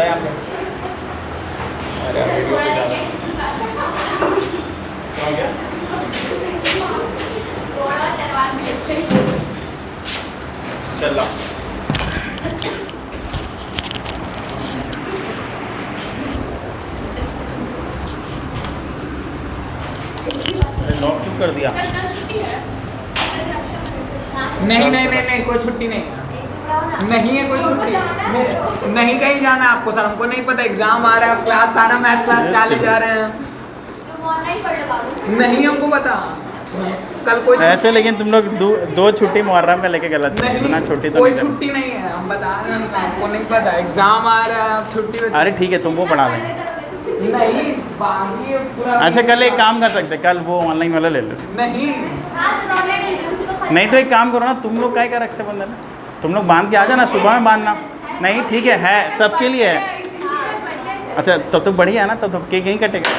यहाँ पे अरे चल लॉक क्यों कर दिया? नहीं नहीं नहीं नहीं, कोई छुट्टी नहीं नहीं है, कोई छुट्टी नहीं, कहीं जाना है आपको सर? हमको नहीं पता, एग्जाम आ रहा है, क्लास सारा मैथ क्लास डाले जा रहे हैं, नहीं हमको पता कल कोई ऐसे। लेकिन तुम लोग दो छुट्टी मुहर्रम में लेके गलत है, इतना छुट्टी तो कोई छुट्टी नहीं है, हम बता रहे हैं, हमको नहीं पता, एग्जाम आ रहा है, छुट्टी। अरे ठीक है, तुमको पढ़ा दें। नहीं बाकी पूरा। अच्छा कल एक काम कर सकते, कल वो ऑनलाइन वाला ले लो। नहीं नहीं तो एक काम करो ना, तुम लोग क्या कर रक्षाबंधन है, तुम लोग बांध के आ जाना, सुबह में बांधना। नहीं ठीक है सबके लिए है। अच्छा तब तो बढ़िया है ना, तब तो केक यहीं कटेगा।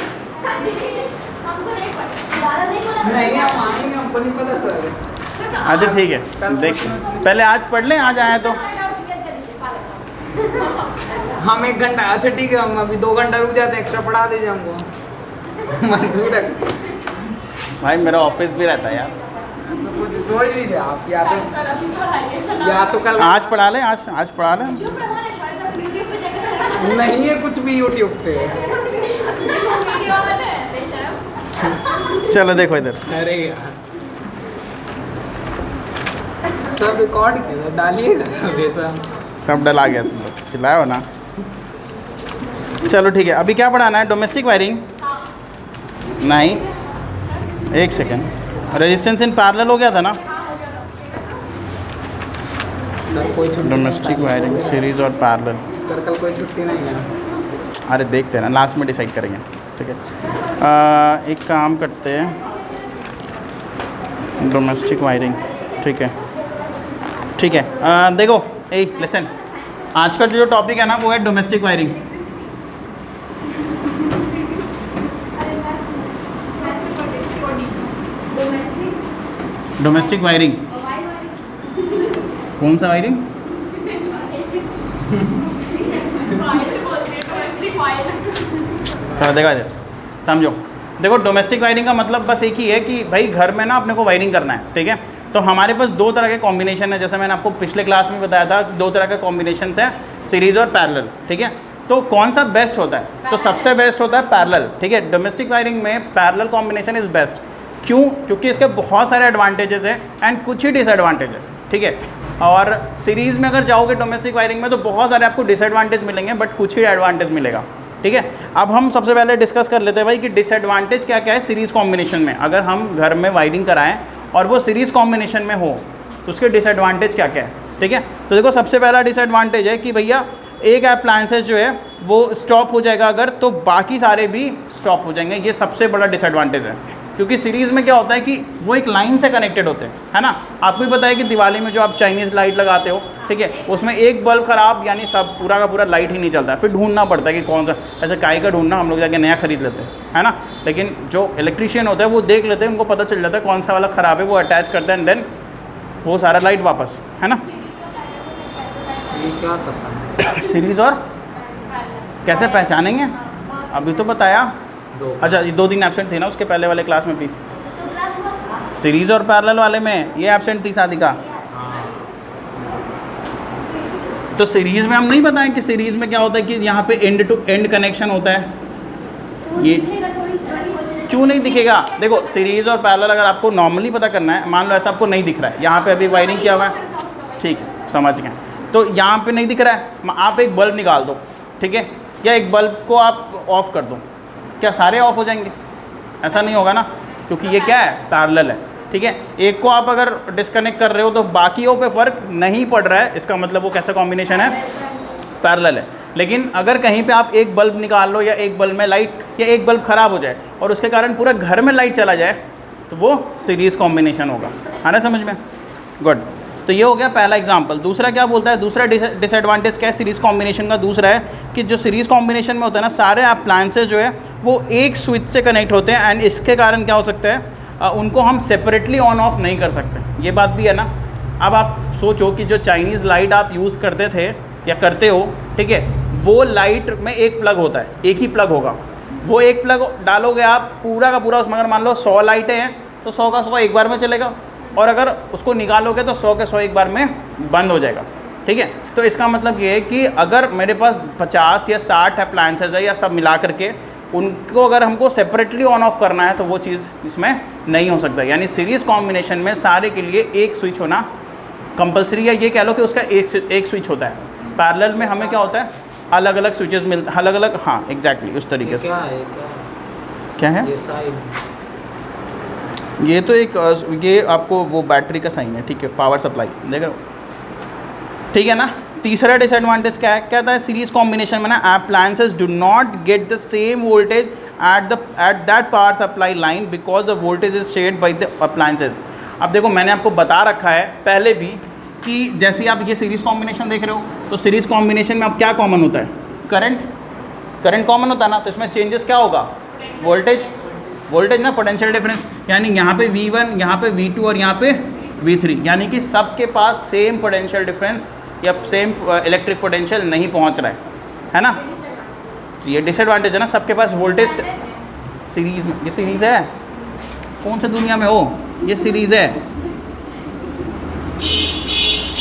नहीं हम आएंगे, हमको नहीं पता सर। अच्छा ठीक है, देख पहले आज पढ़ लें, आज आए तो हम 1 घंटा। अच्छा ठीक है, हम अभी 2 घंटा रुक जाते, एक्स्ट्रा पढ़ा दीजिए हमको, मंजूर है भाई, मेरा ऑफिस भी रहता है यार। तो कुछ सोच लीजिए आप, या तो कल आज पढ़ा लें, आज पढ़ा लें। नहीं है कुछ भी यूट्यूब पे। चलो देखो इधर। अरे यार सब रिकॉर्ड किया, डालिएगा हमेशा। सब डला गया, तुम लोग चिल्लाए हो ना। चलो ठीक है, अभी क्या पढ़ाना है? Domestic wiring? नहीं, एक सेकेंड, रेजिस्टेंस इन पैरेलल हो गया था ना। सर कोई छुट्टी डोमेस्टिक वायरिंग सीरीज और पैरेलल। सर कल कोई छुट्टी नहीं है। अरे देखते हैं ना, लास्ट में डिसाइड करेंगे, ठीक है। एक काम करते हैं, डोमेस्टिक वायरिंग, ठीक है ठीक है। देखो लेसन, आज का जो टॉपिक है ना वो है डोमेस्टिक वायरिंग। डोमेस्टिक वायरिंग कौन सा वायरिंग? चलो देखा जाए, समझो। देखो डोमेस्टिक वायरिंग का मतलब बस एक ही है कि भाई घर में ना अपने को वायरिंग करना है, ठीक है। तो हमारे पास 2 तरह के कॉम्बिनेशन है, जैसा मैंने आपको पिछले क्लास में बताया था, 2 तरह के कॉम्बिनेशन है, सीरीज़ और पैरेलल, ठीक है। तो कौन सा बेस्ट होता है? तो सबसे बेस्ट होता है पैरेलल, ठीक है। डोमेस्टिक वायरिंग में पैरेलल कॉम्बिनेशन इज़ बेस्ट। क्यों? क्योंकि इसके बहुत सारे एडवांटेजेस है एंड कुछ ही डिसएडवांटेज है, ठीक है। और सीरीज़ में अगर जाओगे डोमेस्टिक वायरिंग में तो बहुत सारे आपको डिसएडवांटेज मिलेंगे, बट कुछ ही एडवांटेज मिलेगा, ठीक है। अब हम सबसे पहले डिस्कस कर लेते हैं भाई कि डिसएडवांटेज क्या क्या है सीरीज़ कॉम्बिनेशन में। अगर हम घर में वायरिंग कराएं और वो सीरीज़ कॉम्बिनेशन में हो तो उसके डिसएडवांटेज क्या क्या है, ठीक है। तो देखो सबसे पहला डिसएडवांटेज है कि भैया एक अप्लायंसेस जो है वो स्टॉप हो जाएगा अगर, तो बाकी सारे भी स्टॉप हो जाएंगे। ये सबसे बड़ा डिसएडवांटेज है, क्योंकि सीरीज़ में क्या होता है कि वो एक लाइन से कनेक्टेड होते हैं, है ना। आपको भी पता है कि दिवाली में जो आप चाइनीज़ लाइट लगाते हो, ठीक है, उसमें एक बल्ब ख़राब यानी सब पूरा का पूरा लाइट ही नहीं चलता है, फिर ढूंढना पड़ता है कि कौन सा, ऐसे काई का ढूंढना, हम लोग जाके नया खरीद लेते हैं, है ना। लेकिन जो इलेक्ट्रीशियन होता है वो देख लेते हैं, उनको पता चल जाता है कौन सा वाला ख़राब है, वो अटैच करते हैं एंड देन वो सारा लाइट वापस, है ना। क्या पसंद सीरीज़ और कैसे पहचानेंगे? अभी तो बताया। अच्छा ये 2 दिन एब्सेंट थी ना उसके पहले वाले क्लास में भी, सीरीज़ और पैरेलल वाले में ये एब्सेंट थी सादिका। तो सीरीज़ में हम नहीं बताएं कि सीरीज़ में क्या होता है कि यहाँ पे एंड टू एंड कनेक्शन होता है। ये क्यों नहीं दिखेगा? देखो सीरीज़ और पैरेलल अगर आपको नॉर्मली पता करना है, मान लो ऐसा आपको नहीं दिख रहा है, यहाँ पे अभी वायरिंग किया हुआ है, ठीक है, समझ गए। तो यहाँ पे नहीं दिख रहा है, आप एक बल्ब निकाल दो, ठीक है, या एक बल्ब को आप ऑफ़ कर दो, क्या सारे ऑफ हो जाएंगे? ऐसा नहीं होगा ना, क्योंकि ये क्या है, पैरेलल है, ठीक है। एक को आप अगर डिस्कनेक्ट कर रहे हो तो बाकियों पे फ़र्क नहीं पड़ रहा है, इसका मतलब वो कैसा कॉम्बिनेशन है, पैरेलल है। लेकिन अगर कहीं पे आप एक बल्ब निकाल लो या एक बल्ब में लाइट या एक बल्ब ख़राब हो जाए और उसके कारण पूरा घर में लाइट चला जाए तो वो सीरीज़ कॉम्बिनेशन होगा, है ना समझ में? गुड। तो ये हो गया पहला एग्जांपल। दूसरा क्या बोलता है, दूसरा डिसएडवांटेज क्या है सीरीज़ कॉम्बिनेशन का? दूसरा है कि जो सीरीज़ कॉम्बिनेशन में होता है ना, सारे अप्लायंसेस जो है वो एक स्विच से कनेक्ट होते हैं एंड इसके कारण क्या हो सकता है, उनको हम सेपरेटली ऑन ऑफ नहीं कर सकते। ये बात भी है ना। अब आप सोचो कि जो चाइनीज़ लाइट आप यूज़ करते थे या करते हो, ठीक है, वो लाइट में एक प्लग होता है, एक ही प्लग होगा, वो एक प्लग डालोगे आप पूरा का पूरा उसमें, अगर मान लो 100 लाइटें हैं तो 100 का 100 एक बार में चलेगा, और अगर उसको निकालोगे तो 100 के 100 एक बार में बंद हो जाएगा, ठीक है। तो इसका मतलब ये है कि अगर मेरे पास 50 या 60 अप्लायंसेज है या सब मिला करके, उनको अगर हमको सेपरेटली ऑन ऑफ करना है तो वो चीज़ इसमें नहीं हो सकता। यानी सीरीज़ कॉम्बिनेशन में सारे के लिए एक स्विच होना कंपलसरी है, ये कह लो कि उसका एक स्विच होता है। पैरेलल में हमें क्या होता है, अलग अलग स्विचेस मिलते, अलग अलग, हाँ एग्जैक्टली उस तरीके से। क्या है ये तो एक, ये आपको वो बैटरी का साइन है, ठीक है, पावर सप्लाई देख रहे हो, ठीक है ना। तीसरा डिसएडवांटेज क्या है, कहता है सीरीज कॉम्बिनेशन में ना appliances do not get the same voltage at that power supply line because the voltage is shared by the appliances. अब देखो मैंने आपको बता रखा है पहले भी कि जैसे ही आप ये सीरीज कॉम्बिनेशन देख रहे हो, तो सीरीज कॉम्बिनेशन में अब क्या कॉमन होता है, करंट कॉमन होता है ना, तो इसमें चेंजेस क्या होगा, वोल्टेज ना, पोटेंशियल डिफरेंस। यानी यहाँ पे V1, यहाँ पे V2 और यहाँ पे V3, यानी कि सबके पास सेम पोटेंशियल डिफरेंस या सेम इलेक्ट्रिक पोटेंशियल नहीं पहुँच रहा है ना। तो ये डिसएडवांटेज है ना, सबके पास वोल्टेज सीरीज में, ये सीरीज़ है, कौन सी दुनिया में हो, ये सीरीज़ है,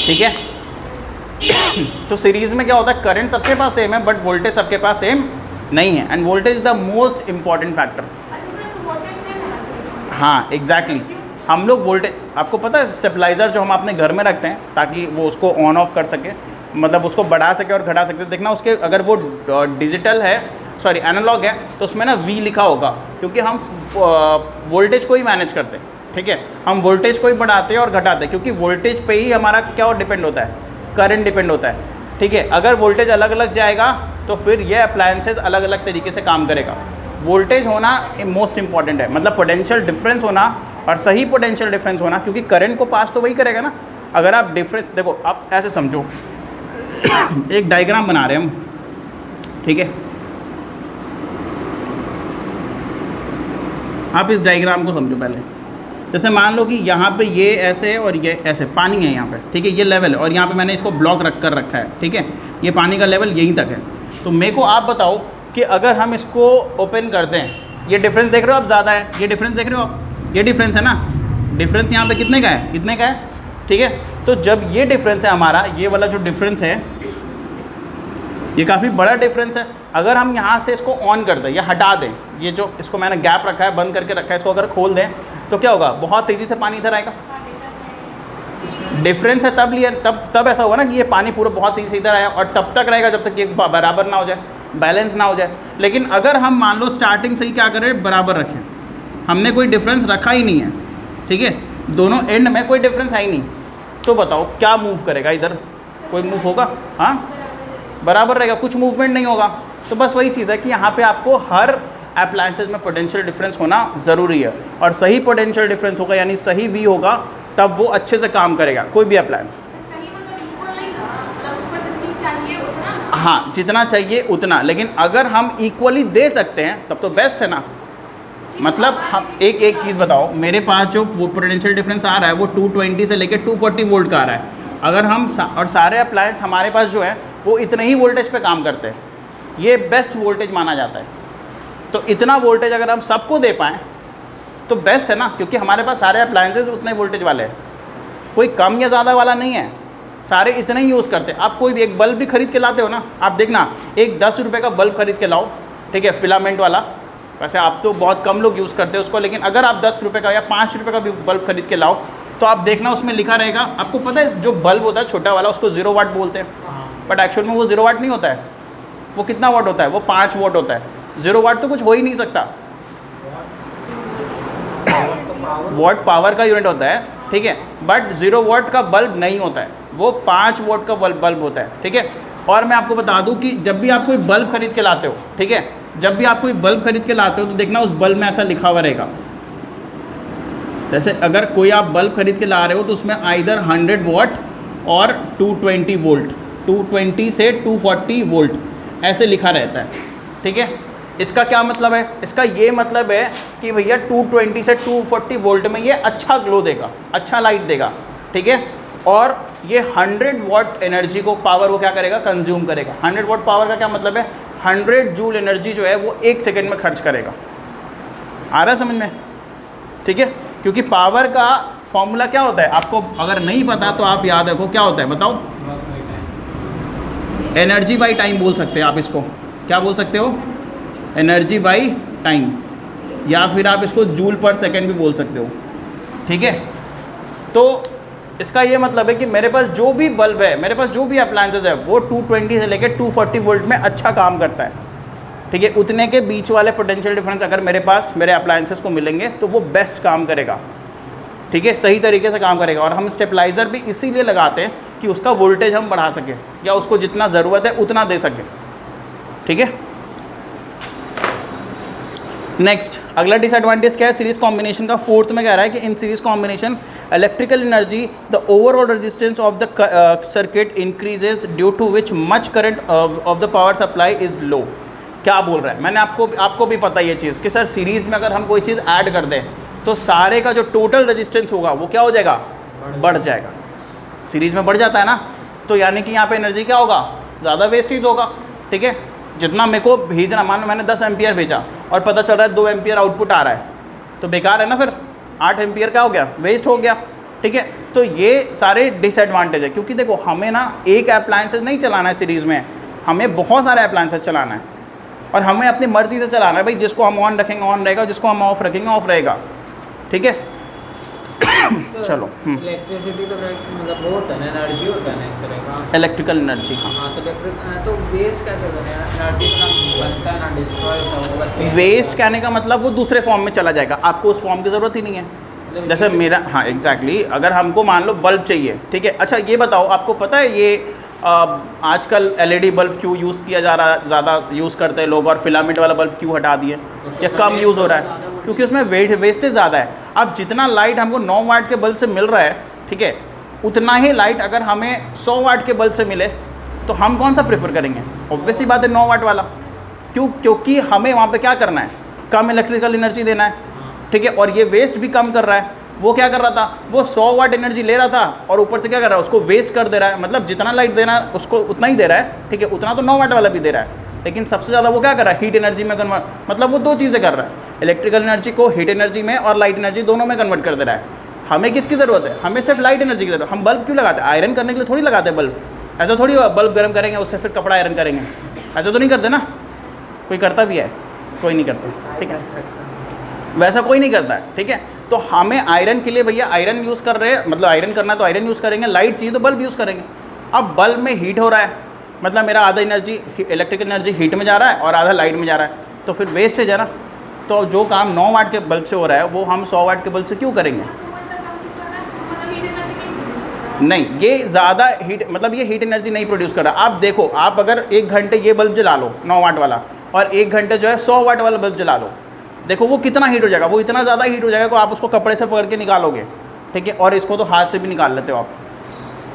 ठीक है। तो सीरीज़ में क्या होता है, करंट सबके पास सेम है बट वोल्टेज सबके पास सेम नहीं है, end voltage is the most important factor. हाँ एग्जैक्टली, हम लोग वोल्टेज, आपको पता है स्टेबलाइज़र जो हम अपने घर में रखते हैं ताकि वो उसको ऑन ऑफ कर सके, मतलब उसको बढ़ा सके और घटा सके, देखना उसके अगर वो डिजिटल है, सॉरी एनालॉग है, तो उसमें ना V लिखा होगा, क्योंकि हम वोल्टेज को ही मैनेज करते हैं, ठीक है, हम वोल्टेज को ही बढ़ाते हैं और घटाते हैं, क्योंकि वोल्टेज पे ही हमारा क्या डिपेंड होता है, करंट डिपेंड होता है, ठीक है। अगर वोल्टेज अलग अलग जाएगा तो फिर ये अप्लायंसेज अलग अलग तरीके से काम करेगा। वोल्टेज होना मोस्ट इंपॉर्टेंट है, मतलब पोटेंशियल डिफरेंस होना और सही पोटेंशियल डिफरेंस होना, क्योंकि करंट को पास तो वही करेगा ना। अगर आप डिफरेंस देखो, आप ऐसे समझो एक डायग्राम बना रहे हैं हम, ठीक है, आप इस डायग्राम को समझो पहले। जैसे मान लो कि यहाँ पे ये ऐसे है और ये ऐसे, पानी है यहाँ पे, ठीक है, ये लेवल है और यहाँ पे मैंने इसको ब्लॉक रख कर रखा है, ठीक है, ये पानी का लेवल यहीं तक है। तो मेरे को आप बताओ कि अगर हम इसको ओपन करते हैं, ये डिफरेंस देख रहे हो आप, ज़्यादा है, ये डिफरेंस देख रहे हो आप, ये डिफरेंस है ना, डिफरेंस यहाँ पे कितने का है, इतने का है, ठीक है। तो जब ये डिफरेंस है हमारा, ये वाला जो डिफरेंस है, ये काफ़ी बड़ा डिफरेंस है। अगर हम यहाँ से इसको ऑन कर दें या हटा दें, ये जो इसको मैंने गैप रखा है, बंद करके रखा है, इसको अगर खोल दें तो क्या होगा, बहुत तेज़ी से पानी इधर आएगा। डिफरेंस है तब लिया, तब ऐसा होगा ना कि ये पानी पूरा बहुत तेज़ी से इधर आया, और तब तक रहेगा जब तक ये बराबर ना हो जाए, बैलेंस ना हो जाए। लेकिन अगर हम मान लो स्टार्टिंग से ही क्या करें, बराबर रखें, हमने कोई डिफरेंस रखा ही नहीं है, ठीक है, दोनों एंड में कोई डिफरेंस है ही नहीं, तो बताओ क्या मूव करेगा, इधर कोई मूव होगा, हाँ बराबर रहेगा, कुछ मूवमेंट नहीं होगा। तो बस वही चीज़ है कि यहाँ पे आपको हर अप्लायंसेज में पोटेंशियल डिफरेंस होना ज़रूरी है, और सही पोटेंशियल डिफरेंस होगा यानी सही V होगा, तब वो अच्छे से काम करेगा कोई भी अप्लायंस। हाँ जितना चाहिए उतना, लेकिन अगर हम इक्वली दे सकते हैं तब तो बेस्ट है ना। मतलब हम एक चीज़ बताओ, मेरे पास जो वो पोटेंशियल डिफरेंस आ रहा है वो 220 से लेकर 240 वोल्ट का आ रहा है। अगर हम और सारे अप्लायंस हमारे पास जो है वो इतने ही वोल्टेज पे काम करते हैं, ये बेस्ट वोल्टेज माना जाता है। तो इतना वोल्टेज अगर हम सबको दे पाएँ तो बेस्ट है ना, क्योंकि हमारे पास सारे अप्लायंसेज उतने वोल्टेज वाले हैं, कोई कम या ज़्यादा वाला नहीं है, सारे इतने ही यूज़ करते हैं। आप कोई भी एक बल्ब भी खरीद के लाते हो ना, आप देखना एक 10 रुपये का बल्ब खरीद के लाओ, ठीक है, फिलामेंट वाला, वैसे आप तो बहुत कम लोग यूज़ करते हैं उसको, लेकिन अगर आप 10 रुपये का या 5 रुपये का भी बल्ब खरीद के लाओ तो आप देखना उसमें लिखा रहेगा, आपको पता है जो बल्ब होता है छोटा वाला उसको 0 वाट बोलते हैं, बट एक्चुअल में वो 0 वाट नहीं होता है, वो कितना वाट होता है, वो 5 वाट होता है। 0 वाट तो कुछ हो ही नहीं सकता, वाट पावर का यूनिट होता है, ठीक है, बट 0 वाट का बल्ब नहीं होता है, वो 5 वाट का बल्ब होता है, ठीक है। और मैं आपको बता दूं कि जब भी आप कोई बल्ब खरीद के लाते हो, ठीक है, जब भी आप कोई बल्ब खरीद के लाते हो तो देखना उस बल्ब में ऐसा लिखा हुआ रहेगा, जैसे अगर कोई आप बल्ब खरीद के ला रहे हो तो उसमें आइदर 100 वाट और 220 वोल्ट, 220 से 240 वोल्ट ऐसे लिखा रहता है, ठीक है। इसका क्या मतलब है, इसका ये मतलब है कि भैया 220 से 240 वोल्ट में ये अच्छा ग्लो देगा, अच्छा लाइट देगा, ठीक है। और ये 100 वॉट एनर्जी को पावर वो क्या करेगा, कंज्यूम करेगा। 100 वॉट पावर का क्या मतलब है, 100 जूल एनर्जी जो है वो 1 सेकेंड में खर्च करेगा। आ रहा है समझ में, ठीक है। क्योंकि पावर का फॉर्मूला क्या होता है, आपको अगर नहीं पता तो आप याद रखो, क्या होता है बताओ, एनर्जी बाई टाइम बोल सकते हैं आप इसको। क्या बोल सकते हो, एनर्जी बाई टाइम, या फिर आप इसको जूल पर सेकेंड भी बोल सकते हो, ठीक है। तो इसका ये मतलब है कि मेरे पास जो भी बल्ब है, मेरे पास जो भी अप्लायंसेस है, वो 220 से लेकर 240 वोल्ट में अच्छा काम करता है, ठीक है। उतने के बीच वाले पोटेंशियल डिफरेंस अगर मेरे पास मेरे अप्लायंसेस को मिलेंगे तो वो बेस्ट काम करेगा, ठीक है, सही तरीके से काम करेगा। और हम स्टेबलाइज़र भी इसीलिए लगाते हैं कि उसका वोल्टेज हम बढ़ा सकें या उसको जितना ज़रूरत है उतना दे सकें, ठीक है। नेक्स्ट अगला डिसएडवांटेज क्या है सीरीज कॉम्बिनेशन का, फोर्थ में कह रहा है कि in series combination electrical energy the overall resistance of the circuit increases due to which much current of the power supply is low. क्या बोल रहा है, मैंने आपको भी पता ये चीज़ कि सर सीरीज़ में अगर हम कोई चीज़ ऐड कर दें तो सारे का जो टोटल रेजिस्टेंस होगा वो क्या हो जाएगा, बढ़ जाएगा। सीरीज़ में बढ़ जाता है ना, तो यानी कि यहाँ पे एनर्जी क्या होगा, ज़्यादा वेस्टेज होगा, ठीक है। जितना मेरे को भेजना, मान लो मैंने 10 एम्पियर भेजा और पता चल रहा है 2 एम्पियर आउटपुट आ रहा है, तो बेकार है ना, फिर 8 एम्पियर क्या हो गया, वेस्ट हो गया, ठीक है। तो ये सारे डिसएडवांटेज है, क्योंकि देखो हमें ना एक अप्लायंसेस नहीं चलाना है सीरीज़ में, हमें बहुत सारे अप्लायंसेस चलाना है और हमें अपनी मर्जी से चलाना है भाई। जिसको हम ऑन रखेंगे ऑन रहेगा, जिसको हम ऑफ रखेंगे ऑफ रहेगा, ठीक है। चलो इलेक्ट्रिसिटी तो मतलब वो होता है ना, एनर्जी होता है ना एक तरह का, इलेक्ट्रिकल एनर्जी, हाँ। तो वेस्ट कैसे होता है, एनर्जी ना बनता है ना डिस्ट्रॉय होता है, वेस्ट कहने का मतलब वो दूसरे फॉर्म में चला जाएगा, आपको उस फॉर्म की ज़रूरत ही नहीं है। जैसे मेरा, हाँ एग्जैक्टली, अगर हमको मान लो बल्ब चाहिए, ठीक है। अच्छा ये बताओ, आपको पता है ये आजकल LED बल्ब क्यों यूज़ किया जा रहा है, ज़्यादा यूज़ करते हैं लोग, और फिलामेंट वाला बल्ब क्यों हटा दिए या कम यूज़ हो रहा है, क्योंकि उसमें वेस्टेज ज़्यादा है। अब जितना लाइट हमको 9 वाट के बल्ब से मिल रहा है, ठीक है, उतना ही लाइट अगर हमें 100 वाट के बल्ब से मिले तो हम कौन सा प्रेफर करेंगे, ऑब्वियसली बात है 9 वाट वाला। क्यों, क्योंकि हमें वहाँ पे क्या करना है, कम इलेक्ट्रिकल एनर्जी देना है, ठीक है। और ये वेस्ट भी कम कर रहा है। वो क्या कर रहा था, वो 100 वाट एनर्जी ले रहा था और ऊपर से क्या कर रहा है, उसको वेस्ट कर दे रहा है। मतलब जितना लाइट देना है उसको उतना ही दे रहा है, ठीक है, उतना तो 9 वाट वाला भी दे रहा है, लेकिन सबसे ज़्यादा वो क्या कर रहा है, हीट एनर्जी में कन्वर्ट, मतलब वो 2 चीज़ें कर रहा है, इलेक्ट्रिकल एनर्जी को हीट एनर्जी में और लाइट एनर्जी दोनों में कन्वर्ट कर दे रहा है। हमें किसकी ज़रूरत है, हमें सिर्फ लाइट एनर्जी की ज़रूरत। हम बल्ब क्यों लगाते हैं, आयरन करने के लिए थोड़ी लगाते हैं बल्ब। ऐसा थोड़ी बल्ब गर्म करेंगे उससे फिर कपड़ा आयरन करेंगे, ऐसा तो नहीं करते ना, कोई करता भी है, कोई नहीं करता, ठीक है, वैसा कोई नहीं करता है, ठीक है। तो हमें आयरन के लिए भैया आयरन यूज़ कर रहे हैं, मतलब आयरन करना है तो आयरन यूज़ करेंगे, लाइट चाहिए तो बल्ब यूज़ करेंगे। अब बल्ब में हीट हो रहा है, मतलब मेरा आधा एनर्जी इलेक्ट्रिकल एनर्जी हीट में जा रहा है और आधा लाइट में जा रहा है, तो फिर वेस्टेज है ना। तो जो काम 9 वाट के बल्ब से हो रहा है वो हम 100 वाट के बल्ब से क्यों करेंगे। नहीं, ये ज़्यादा हीट, मतलब ये हीट एनर्जी नहीं प्रोड्यूस कर रहा। आप देखो, आप अगर 1 घंटे ये बल्ब जला लो 9 वाट वाला और 1 घंटे जो है 100 वाट वाला बल्ब जला लो, देखो वो कितना हीट हो जाएगा, वो इतना ज़्यादा हीट हो जाएगा कि आप उसको कपड़े से पकड़ के निकालोगे, ठीक है। और इसको तो हाथ से भी निकाल लेते हो आप,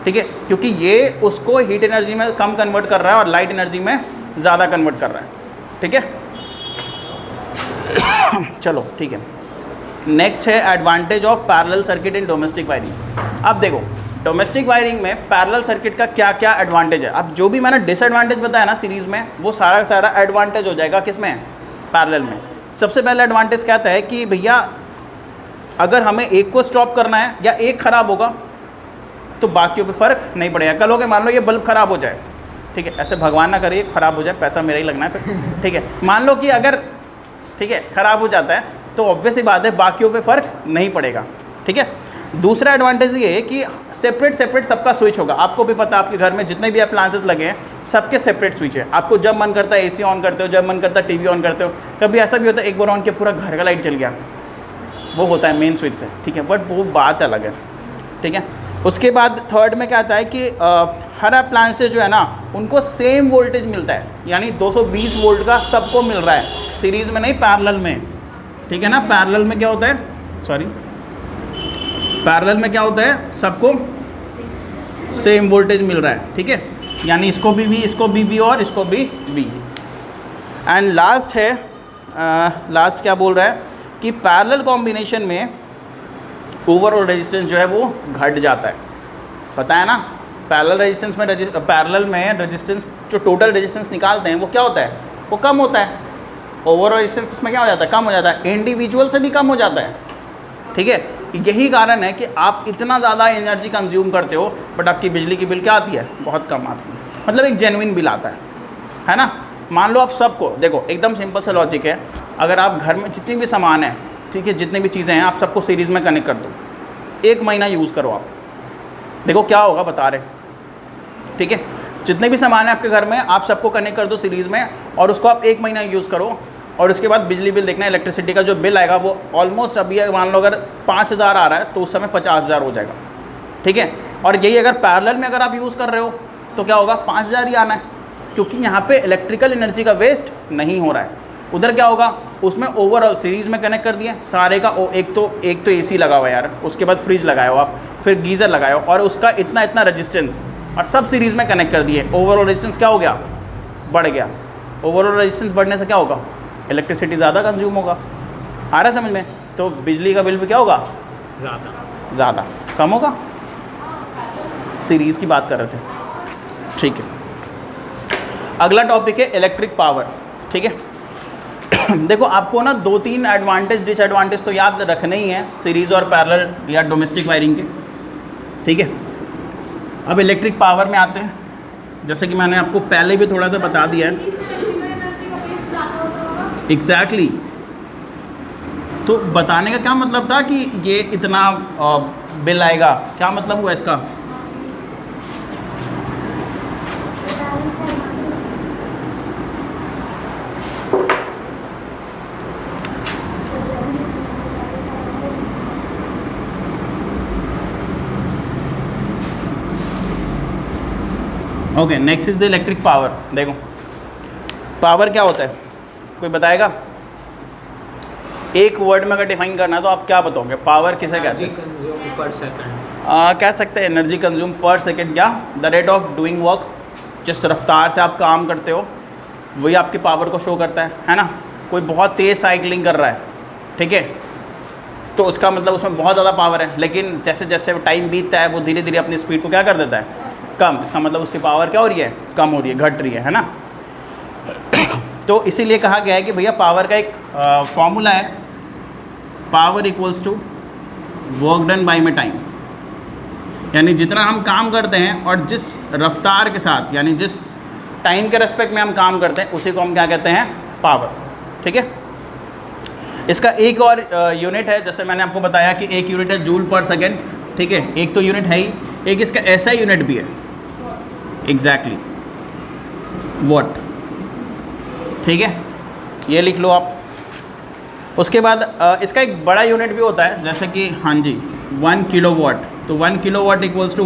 ठीक है, क्योंकि ये उसको हीट एनर्जी में कम कन्वर्ट कर रहा है और लाइट एनर्जी में ज़्यादा कन्वर्ट कर रहा है, ठीक है। चलो ठीक है, नेक्स्ट है advantage of parallel circuit in domestic wiring. अब देखो डोमेस्टिक वायरिंग में पैरेलल सर्किट का क्या क्या एडवांटेज है। अब जो भी मैंने डिसएडवांटेज बताया ना सीरीज़ में, वो सारा सारा एडवांटेज हो जाएगा किसमें, पैरेलल में। सबसे पहला एडवांटेज कहता है कि भैया अगर हमें एक को स्टॉप करना है या एक ख़राब होगा तो बाकियों पे फ़र्क नहीं पड़ेगा। कल हो के मान लो ये बल्ब ख़राब हो जाए, ठीक है, ऐसे भगवान ना करिए ख़राब हो जाए, पैसा मेरा ही लगना है फिर, ठीक है। मान लो कि अगर, ठीक है, ख़राब हो जाता है तो ऑब्वियस ही बात है बाकियों पे फ़र्क नहीं पड़ेगा, ठीक है। दूसरा एडवांटेज ये है कि सेपरेट सबका स्विच होगा। आपको भी पता है आपके घर में जितने भी अप्लायंसेस लगे हैं सबके सेपरेट स्विच है। आपको जब मन करता है AC ऑन करते हो, जब मन करता है TV ऑन करते हो। कभी ऐसा भी होता है एक बार ऑन किया पूरा घर का लाइट चल गया, वो होता है मेन स्विच से, ठीक है, बट वो बात अलग है, ठीक है। उसके बाद थर्ड में क्या आता है कि हर अप्लायंसेस जो है ना उनको सेम वोल्टेज मिलता है, यानी 220 वोल्ट का सबको मिल रहा है, सीरीज़ में नहीं पैरेलल में, ठीक है ना। पैरेलल में क्या होता है, सॉरी, पैरेलल में क्या होता है, सबको सेम वोल्टेज मिल रहा है, ठीक है, यानी इसको भी V, इसको भी V और इसको भी V। एंड लास्ट है, लास्ट क्या बोल रहा है कि पैरेलल कॉम्बिनेशन में ओवरऑल रेजिस्टेंस जो है वो घट जाता है। पता है ना, पैरेलल में रेजिस्टेंस जो टोटल रेजिस्टेंस निकालते हैं वो क्या होता है, वो कम होता है। ओवरऑल रेजिस्टेंस इसमें क्या हो जाता है, कम हो जाता है, इंडिविजुअल से भी कम हो जाता है। ठीक है, यही कारण है कि आप इतना ज़्यादा एनर्जी कंज्यूम करते हो बट आपकी बिजली की बिल क्या आती है, बहुत कम आती है, मतलब एक जेन्युइन बिल आता है ना। मान लो आप सबको देखो, एकदम सिंपल सा लॉजिक है, अगर आप घर में जितनी भी सामान है, ठीक है, जितनी भी चीज़ें हैं, आप सबको सीरीज़ में कनेक्ट कर दो, 1 महीना यूज़ करो आप, देखो क्या होगा, बता रहे। ठीक है, जितने भी सामान है आपके घर में आप सबको कनेक्ट कर दो सीरीज़ में, और उसको आप 1 महीना यूज़ करो, और उसके बाद बिजली बिल देखना, इलेक्ट्रिसिटी का जो बिल आएगा वो ऑलमोस्ट अभी मान लो अगर 5,000 आ रहा है तो उस समय 50,000 हो जाएगा। ठीक है, और यही अगर पैरेलल में अगर आप यूज़ कर रहे हो तो क्या होगा, 5,000 ही आना है, क्योंकि यहाँ पे इलेक्ट्रिकल एनर्जी का वेस्ट नहीं हो रहा है। उधर क्या होगा, उसमें ओवरऑल सीरीज़ में कनेक्ट कर दिए सारे का, एक तो एसी लगा हुआ है यार, उसके बाद फ्रिज लगाए हो आप, फिर गीज़र लगाए हो, और उसका इतना रेजिस्टेंस, और सब सीरीज़ में कनेक्ट कर दिए। ओवरऑल रेजिस्टेंस क्या हो गया, बढ़ गया। ओवरऑल रेजिस्टेंस बढ़ने से क्या होगा, इलेक्ट्रिसिटी ज़्यादा कंज्यूम होगा। आ रहा है समझ में, तो बिजली का बिल भी क्या होगा, ज़्यादा कम होगा। सीरीज़ की बात कर रहे थे। ठीक है, अगला टॉपिक है इलेक्ट्रिक पावर। ठीक है देखो, आपको ना 2-3 एडवांटेज डिसएडवांटेज तो याद रखने ही है सीरीज़ और पैरेलल या डोमेस्टिक वायरिंग के। ठीक है, अब इलेक्ट्रिक पावर में आते हैं, जैसे कि मैंने आपको पहले भी थोड़ा सा बता दिया है। एग्जैक्टली तो बताने का क्या मतलब था कि ये इतना बिल आएगा, क्या मतलब हुआ इसका, okay, next is the electric power. देखो पावर क्या होता है, कोई बताएगा? एक वर्ड में अगर डिफाइन करना है तो आप क्या बताओगे, पावर किसे कहते हैं? कंज्यूम पर सेकंड, कह सकते हैं एनर्जी कंज्यूम पर सेकंड, या the rate of doing work, जिस रफ्तार से आप काम करते हो वही आपकी पावर को शो करता है ना। कोई बहुत तेज़ साइकिलिंग कर रहा है, ठीक है, तो उसका मतलब उसमें बहुत ज़्यादा पावर है, लेकिन जैसे जैसे टाइम बीतता है वो धीरे धीरे अपनी स्पीड को क्या कर देता है, कम। इसका मतलब उसकी पावर क्या हो रही है, कम हो रही है, घट रही है ना। तो इसीलिए कहा गया है कि भैया पावर का एक फॉर्मूला है, power equals to work done by में टाइम, यानी जितना हम काम करते हैं और जिस रफ्तार के साथ, यानी जिस टाइम के रेस्पेक्ट में हम काम करते हैं उसी को हम क्या कहते हैं, पावर। ठीक है, इसका एक और यूनिट है, जैसे मैंने आपको बताया कि एक यूनिट है जूल पर सेकेंड। ठीक है, एक तो यूनिट है ही, एक इसका ऐसा यूनिट भी है, एग्जैक्टली वॉट। ठीक है, ये लिख लो आप। उसके बाद इसका एक बड़ा यूनिट भी होता है, जैसे कि हाँ जी 1 किलोवाट, तो 1 किलोवाट इक्वल्स टू